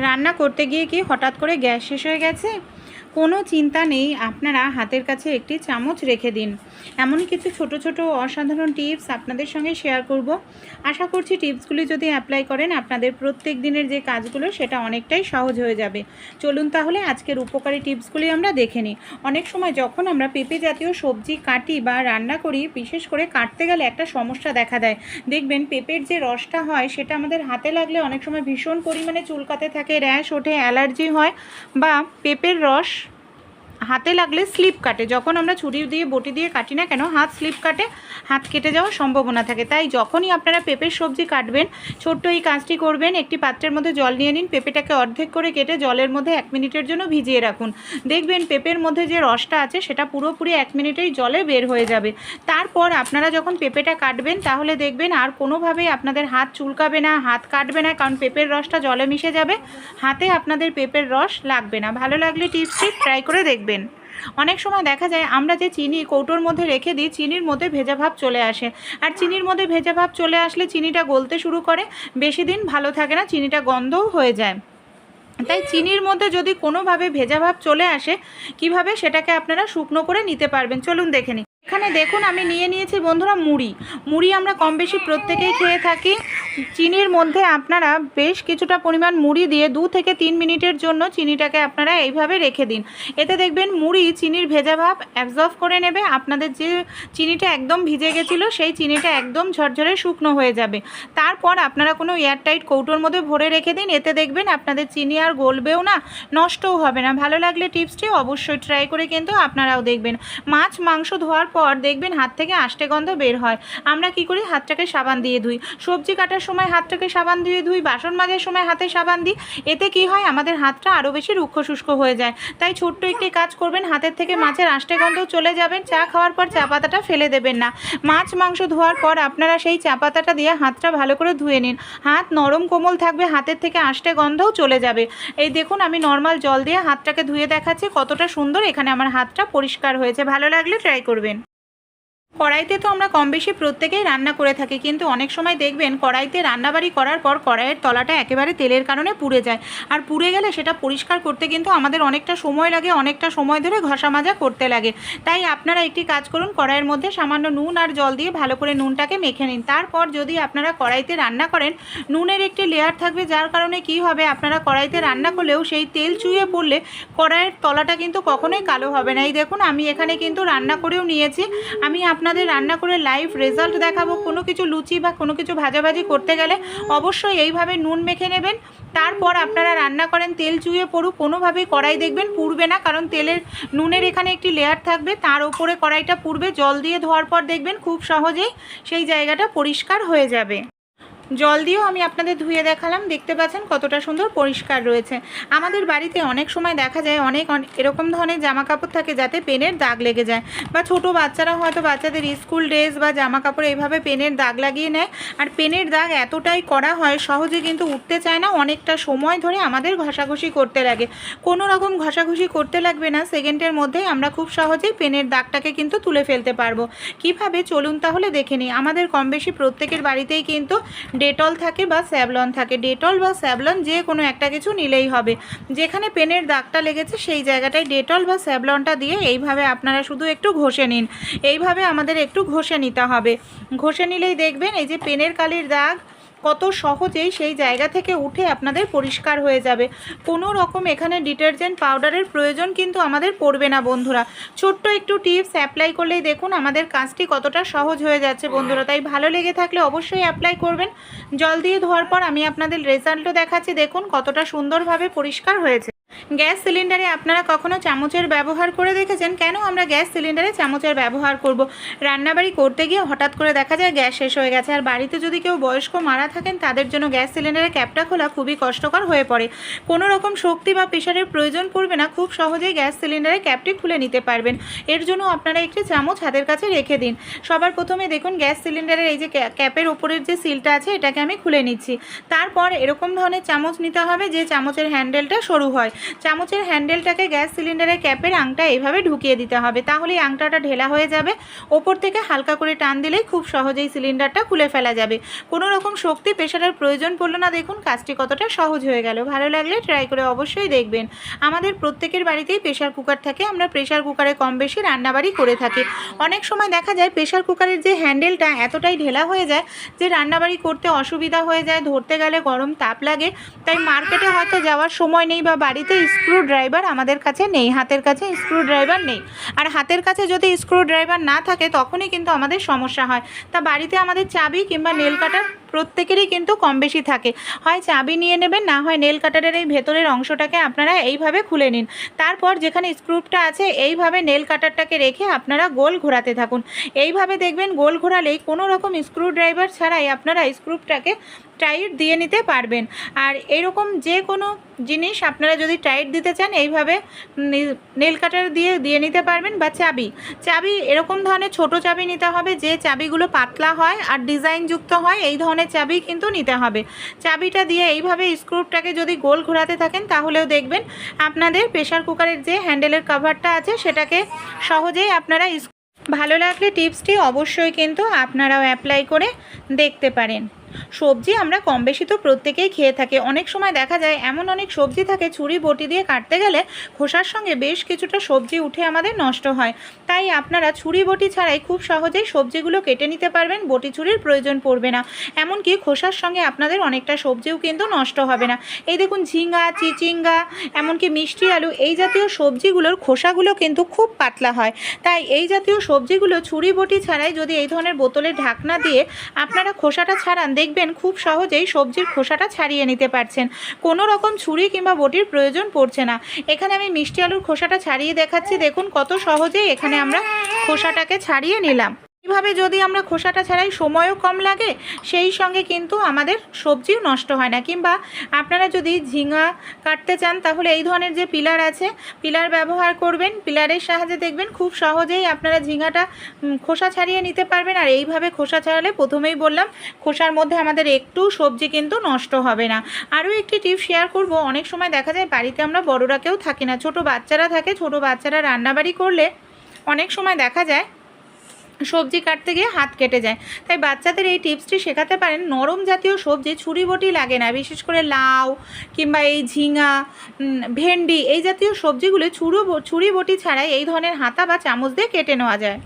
রান্না করতে গিয়ে কি হঠাৎ করে গ্যাস শেষ হয়ে গেছে? কোনো চিন্তা নেই, আপনারা হাতের কাছে একটি চামচ রেখে দিন। এমন কিছু ছোট ছোট অসাধারণ টিপস আপনাদের সঙ্গে শেয়ার করব। আশা করছি টিপসগুলি যদি অ্যাপ্লাই করেন আপনাদের প্রত্যেক দিনের যে কাজগুলো সেটা অনেকটাই সহজ হয়ে যাবে। চলুন তাহলে আজকের উপকারী টিপসগুলি আমরা দেখে নিই। অনেক সময় যখন আমরা পেঁপে জাতীয় সবজি কাটি বা রান্না করি, বিশেষ করে কাটতে গেলে একটা সমস্যা দেখা দেয়। দেখবেন পেঁপের যে রসটা হয় সেটা আমাদের হাতে লাগলে অনেক সময় ভীষণ পরিমাণে চুলকাতে থাকে, র্যাশ ওঠে, অ্যালার্জি হয়, বা পেঁপের রস হাতে লাগলে স্লিপ কাটে। যখন আমরা ছুরি দিয়ে বটি দিয়ে কাটি না কেন, হাত স্লিপ কাটে, হাত কেটে যাওয়ার সম্ভাবনা থাকে। তাই যখনই আপনারা পেঁপের সবজি কাটবেন, ছোট্ট এই কাজটি করবেন। একটি পাত্রের মধ্যে জল নিয়ে নিন, পেঁপেটাকে অর্ধেক করে কেটে জলের মধ্যে 1 মিনিটের জন্য ভিজিয়ে রাখুন। দেখবেন পেঁপের মধ্যে যে রসটা আছে সেটা পুরোপুরি 1 মিনিটেই জলে বের হয়ে যাবে। তারপর আপনারা যখন পেঁপেটা কাটবেন তাহলে দেখবেন আর কোনোভাবেই আপনাদের হাত চুলকাবে না, হাত কাটবে না, কারণ পেঁপের রসটা জলে মিশে যাবে, হাতে আপনাদের পেঁপের রস লাগবে না। ভালো লাগলে টিপসটি ট্রাই করে দেখবেন। অনেক সময় দেখা যায় আমরা যে চিনি কৌটোর মধ্যে রেখে দিই, চিনির মধ্যে ভেজা ভাব চলে আসে। আর চিনির মধ্যে ভেজা ভাব চলে আসলে চিনিটা গলতে শুরু করে, বেশি দিন ভালো থাকে না, চিনিটা গন্ধও হয়ে যায়। তাই চিনির মধ্যে যদি কোনোভাবে ভেজা ভাব চলে আসে, কিভাবে সেটাকে আপনারা শুকনো করে নিতে পারবেন চলুন দেখে নিই। এখানে দেখুন আমি নিয়ে নিয়েছি বন্ধুরা মুড়ি আমরা কম বেশি প্রত্যেকেই খেয়ে থাকি। চিনির মধ্যে আপনারা বেশ কিছুটা পরিমাণ মুড়ি দিয়ে 2 থেকে 3 মিনিটের জন্য চিনিটাকে আপনারা এইভাবে রেখে দিন। এতে দেখবেন মুড়ি চিনির ভেজা ভাব অ্যাবজর্ব করে নেবে। আপনাদের যে চিনিটা একদম ভিজে গেছিলো সেই চিনিটা একদম ঝরঝরে শুকনো হয়ে যাবে। তারপর আপনারা কোনো এয়ারটাইট কৌটোর মধ্যে ভরে রেখে দিন। এতে দেখবেন আপনাদের চিনি আর গলবেও না, নষ্টও হবে না। ভালো লাগলে টিপসটি অবশ্যই ট্রাই করে কিন্তু আপনারাও দেখবেন। মাছ মাংস ধোয়ার পর দেখবেন হাত থেকে আষ্টে গন্ধ বের হয়। আমরা কি করি, হাতটাকে সাবান দিয়ে ধুই, সবজি কাটার সময় হাতটাকে সাবান দিয়ে ধুই, বাসন মাজার সময় হাতে সাবান দিই। এতে কি হয়, আমাদের হাতটা আরও বেশি রুক্ষ শুষ্ক হয়ে যায়। তাই ছোট্ট একটি কাজ করবেন, হাতের থেকে মাছের আষ্টে গন্ধ চলে যাবেন। চা খাওয়ার পর চা পাতাটা ফেলে দেবেন না। মাছ মাংস ধোয়ার পর আপনারা সেই চা পাতাটা দিয়ে হাতটা ভালো করে ধুয়ে নিন। হাত নরম কোমল থাকবে, হাতের থেকে আষ্টে গন্ধও চলে যাবে। এই দেখুন আমি নর্মাল জল দিয়ে হাতটাকে ধুয়ে দেখাচ্ছি কতটা সুন্দর এখানে আমার হাতটা পরিষ্কার হয়েছে। ভালো লাগলে ট্রাই করবেন। কড়াইতে তো আমরা কম বেশি প্রত্যেকেই রান্না করে থাকি, কিন্তু অনেক সময় দেখবেন কড়াইতে রান্নাবাড়ি করার পর কড়াইয়ের তলাটা একেবারে তেলের কারণে পুড়ে যায়। আর পুড়ে গেলে সেটা পরিষ্কার করতে কিন্তু আমাদের অনেকটা সময় লাগে, অনেকটা সময় ধরে ঘষা মাজা করতে লাগে। তাই আপনারা একটি কাজ করুন, কড়াইয়ের মধ্যে সামান্য নুন আর জল দিয়ে ভালো করে নুনটাকে মেখে নিন। তারপর যদি আপনারা কড়াইতে রান্না করেন, নুনের একটি লেয়ার থাকবে, যার কারণে কি হবে, আপনারা কড়াইতে রান্না করলেও সেই তেল চুইয়ে পড়লে কড়াইয়ের তলাটা কিন্তু কখনোই কালো হবে না। এই দেখুন আমি এখানে কিন্তু রান্না করেও নিয়েছি। আমি আপনাদের রান্না করে লাইভ রেজাল্ট দেখাবো। কোনো কিছু লুচি বা কোনো কিছু ভাজাভাজি করতে গেলে অবশ্যই এইভাবে নুন মেখে নেবেন। তারপর আপনারা রান্না করেন, তেল চুইয়ে পড়ুক, কোনোভাবেই কড়াই দেখবেন পুড়বে না, কারণ নুনের এখানে একটি লেয়ার থাকবে, তার উপরে কড়াইটা পুড়বে। জল দিয়ে ধোয়ার পর দেখবেন খুব সহজেই সেই জায়গাটা পরিষ্কার হয়ে যাবে। জল দিয়েও আমি আপনাদের ধুয়ে দেখালাম, দেখতে পাচ্ছেন কতটা সুন্দর পরিষ্কার রয়েছে। আমাদের বাড়িতে অনেক সময় দেখা যায় অনেক এরকম ধরনের জামা কাপড় থাকে যাতে পেনের দাগ লেগে যায়, বা ছোট বাচ্চারা হয়তো বাচ্চাদের স্কুল ড্রেস বা জামা কাপড়ে এইভাবে পেনের দাগ লাগিয়ে নেয়। আর পেনের দাগ এতটাই করা হয় সহজে কিন্তু উঠতে চায় না, অনেকটা সময় ধরে আমাদের ঘষাঘষি করতে লাগে। কোনো রকম ঘষাঘষি করতে লাগবে না, সেকেন্ডের মধ্যেই আমরা খুব সহজেই পেনের দাগটাকে কিন্তু তুলে ফেলতে পারবো। কিভাবে চলুন তাহলে দেখে নিই। আমাদের কম বেশি প্রত্যেকের বাড়িতেই কিন্তু ডেটল থাকে বা স্যাভলন থাকে। ডেটল বা স্যাভলন যে কোনো একটা কিছু নিলেই হবে। যেখানে পেনের দাগটা লেগেছে সেই জায়গাটায় ডেটল বা স্যাভলনটা দিয়ে এইভাবে আপনারা শুধু একটু ঘষে নিন। এইভাবে আমাদের একটু ঘষে নিতে হবে। ঘষে নিলেই দেখবেন এই যে পেনের কালির দাগ কত সহজেই সেই জায়গা থেকে উঠে আপনাদের পরিষ্কার হয়ে যাবে। কোনো রকম এখানে ডিটারজেন্ট পাউডারের প্রয়োজন কিন্তু আমাদের পড়বে না বন্ধুরা। ছোট্ট একটু টিপস অ্যাপ্লাই করলেই দেখুন আমাদের কাজটি কতটা সহজ হয়ে যাচ্ছে বন্ধুরা। তাই ভালো লেগে থাকলে অবশ্যই অ্যাপ্লাই করবেন। জল দিয়ে ধোয়ার পর আমি আপনাদের রেজাল্টও দেখাচ্ছি, দেখুন কতটা সুন্দরভাবে পরিষ্কার হয়েছে। গ্যাস সিলিন্ডারে আপনারা কখনো চামচের ব্যবহার করে দেখেছেন? কেন আমরা গ্যাস সিলিন্ডারে চামচের ব্যবহার করব? রান্নাবাড়ি করতে গিয়ে হঠাৎ করে দেখা যায় গ্যাস শেষ হয়ে গেছে, আর বাড়িতে যদি কেউ বয়স্ক মারা থাকেন তাদের জন্য গ্যাস সিলিন্ডারের ক্যাপটা খোলা খুবই কষ্টকর হয়ে পড়ে। কোনো রকম শক্তি বা প্রেশারের প্রয়োজন পড়বে না, খুব সহজেই গ্যাস সিলিন্ডারের ক্যাপটি খুলে নিতে পারবেন। এর জন্য আপনারা একটি চামচ হাতের কাছে রেখে দিন। সবার প্রথমে দেখুন গ্যাস সিলিন্ডারের এই যে ক্যাপের ওপরের যে সিলটা আছে এটাকে আমি খুলে নিচ্ছি। তারপর এরকম ধরনের চামচ নিতে হবে যে চামচের হ্যান্ডেলটা সরু হয়, চামচের হ্যান্ডেলটাকে গ্যাস সিলিন্ডারের ক্যাপের আংটা এইভাবে ঢুকিয়ে দিতে হবে, তাহলে এই আংটাটা ঢেলা হয়ে যাবে। ওপর থেকে হালকা করে টান দিলেই খুব সহজেই সিলিন্ডারটা খুলে ফেলা যাবে। কোনো রকম শক্তি প্রেশারের প্রয়োজন পড়লো না। দেখুন কাজটি কতটা সহজ হয়ে গেল। ভালো লাগলে ট্রাই করে অবশ্যই দেখবেন। আমাদের প্রত্যেকের বাড়িতেই প্রেশার কুকার থাকে, আমরা প্রেশার কুকারে কম বেশি রান্নাবাড়ি করে থাকি। অনেক সময় দেখা যায় প্রেশার কুকারের যে হ্যান্ডেলটা এতটাই ঢেলা হয়ে যায় যে রান্নাবাড়ি করতে অসুবিধা হয়ে যায়, ধরতে গেলে গরম তাপ লাগে। তাই মার্কেটে হয়তো যাওয়ার সময় নেই বা বাড়িতে স্ক্রু ড্রাইভার আমাদের কাছে নেই, হাতের কাছে স্ক্রু ড্রাইভার নেই। আর হাতের কাছে যদি স্ক্রু ড্রাইভার না থাকে তখনই কিন্তু আমাদের সমস্যা হয়। তা বাড়িতে আমাদের চাবি কিংবা নেল কাটার প্রত্যেকেরই কিন্তু কম বেশি থাকে। হয় চাবি নিয়ে নেবেন, না হয় নেল কাটারের এই ভেতরের অংশটাকে আপনারা এইভাবে খুলে নিন। তারপর যেখানে স্ক্রুপটা আছে এইভাবে নেল কাটারটাকে রেখে আপনারা গোল ঘোরাতে থাকুন। এইভাবে দেখবেন গোল ঘোরালেই কোনো রকম স্ক্রু ড্রাইভার ছাড়াই আপনারা স্ক্রুপটাকে টাইট দিয়ে নিতে পারবেন। আর এরকম যে কোনো জিনিস আপনারা যদি টাইট দিতে চান এইভাবে নেল কাটার দিয়ে নিতে পারবেন। বা চাবি এরকম ধরনের ছোট চাবি নিতে হবে, যে চাবিগুলো পাতলা হয় আর ডিজাইনযুক্ত হয়, এই ধরনের চাবি কিন্তু নিতে হবে। চাবিটা দিয়ে এইভাবে স্ক্রুপটাকে যদি গোল ঘোরাতে থাকেন তাহলেও দেখবেন আপনাদের প্রেশার কুকারের যে হ্যান্ডেলের কভারটা আছে সেটাকে সহজেই আপনারা। ভালো লাগলে টিপসটি অবশ্যই কিন্তু আপনারাও অ্যাপ্লাই করে দেখতে পারেন। সবজি আমরা কম বেশি তো প্রত্যেকেই খেয়ে থাকি। অনেক সময় দেখা যায় এমন অনেক সবজি থাকে ছুরি বটি দিয়ে কাটতে গেলে খোসার সঙ্গে বেশ কিছুটা সবজি উঠে আমাদের নষ্ট হয়। তাই আপনারা ছুরি বটি ছাড়াই খুব সহজেই সবজিগুলো কেটে নিতে পারবেন, বটি ছুরির প্রয়োজন পড়বে না। এমনকি খোসার সঙ্গে আপনাদের অনেকটা সবজিও কিন্তু নষ্ট হবে না। এই দেখুন ঝিঙ্গা, চিচিঙ্গা, এমনকি মিষ্টি আলু, এই জাতীয় সবজিগুলোর খোসাগুলো কিন্তু খুব পাতলা হয়। তাই এই জাতীয় সবজিগুলো ছুরি বটি ছাড়াই যদি এই ধরনের বোতলের ঢাকনা দিয়ে আপনারা খোসাটা ছাড়ান, দেখবেন খুব সহজেই সবজির খোসাটা ছাড়িয়ে নিতে পারছেন। কোনো রকম ছুরি কিংবা বটির প্রয়োজন পড়ছে না। এখানে আমি মিষ্টি আলুর খোসাটা ছাড়িয়ে দেখাচ্ছি, দেখুন কত সহজেই এখানে আমরা খোসাটাকে ছাড়িয়ে নিলাম। এইভাবে যদি আমরা খোসাটা ছাড়াই সময়ও কম লাগে, সেই সঙ্গে কিন্তু আমাদের সবজিও নষ্ট হয় না। কিংবা আপনারা যদি ঝিঙা কাটতে চান তাহলে এই ধরনের যে পিলার আছে, পিলার ব্যবহার করবেন। পিলারের সাহায্যে দেখবেন খুব সহজেই আপনারা ঝিঙাটা খোসা ছাড়িয়ে নিতে পারবেন। আর এইভাবে খোসা ছাড়ালে প্রথমেই বললাম খোসার মধ্যে আমাদের একটু সবজি কিন্তু নষ্ট হবে না। আরও একটি টিপ শেয়ার করব। অনেক সময় দেখা যায় বাড়িতে আমরা বড়রা কেউ থাকি না, ছোট বাচ্চারা থাকে। ছোট বাচ্চারা রান্নাবাড়ি করলে অনেক সময় দেখা যায় সবজি কাটতে গিয়ে হাত কেটে যায়। তাই বাচ্চাদের এই টিপসটি শেখাতে পারেন। নরম জাতীয় সবজি ছুরি বটি লাগে না, বিশেষ করে লাউ কিংবা এই ঝিঙা, ভেন্ডি, এই জাতীয় সবজিগুলো ছুরি বটি ছাড়াই এই ধরনের হাতা বা চামচ দিয়ে কেটে নেওয়া যায়।